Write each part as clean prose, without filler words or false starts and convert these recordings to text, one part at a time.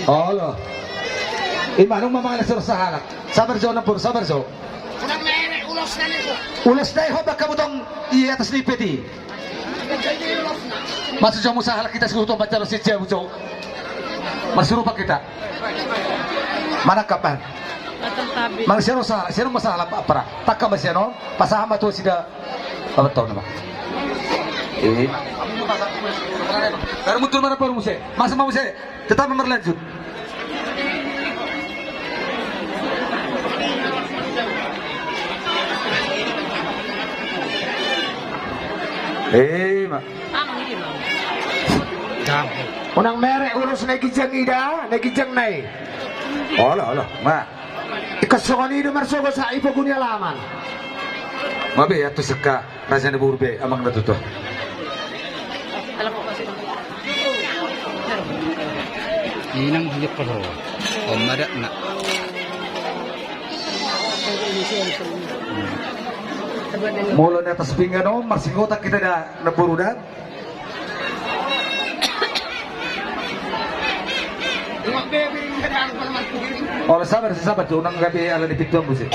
Oh, lo. Manong mamang alas sa halak. Sabar jo na puro, sabar jo. Ulas na iho, baka mo tong iatas ni Peti. Masuk jo mo sa halak kita siguro tong bacalo si Chia mo jo. Masurupa kita. Mana kapan? Mang sino masalah para? Takka ba siya no? Pasama to sida. Apa tahu nama? Baru muncul mana baru musik? Masa mau musik? Tetap berlanjut. Mak. Unang mere urus na kijang ida, na kijang nay. Olah, mak. Ikasokani do marsogo sa ipagunya laman. Mabe ya tu seka raja ne burbe amang na tuto. Inang hidup perlu. Om ada nak. Mula na atas pinggan no, masingotak kita na naburudan. Oh, sabar tu nang gabi ala di pintu musik.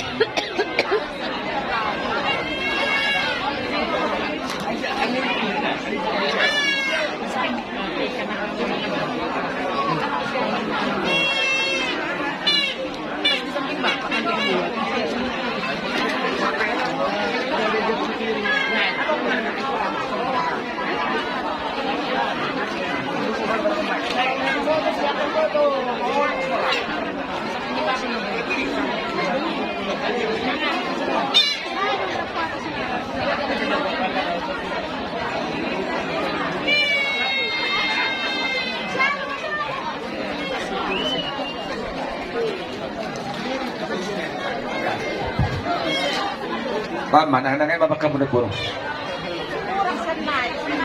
Paman, ang nangay mabaka mo na puro.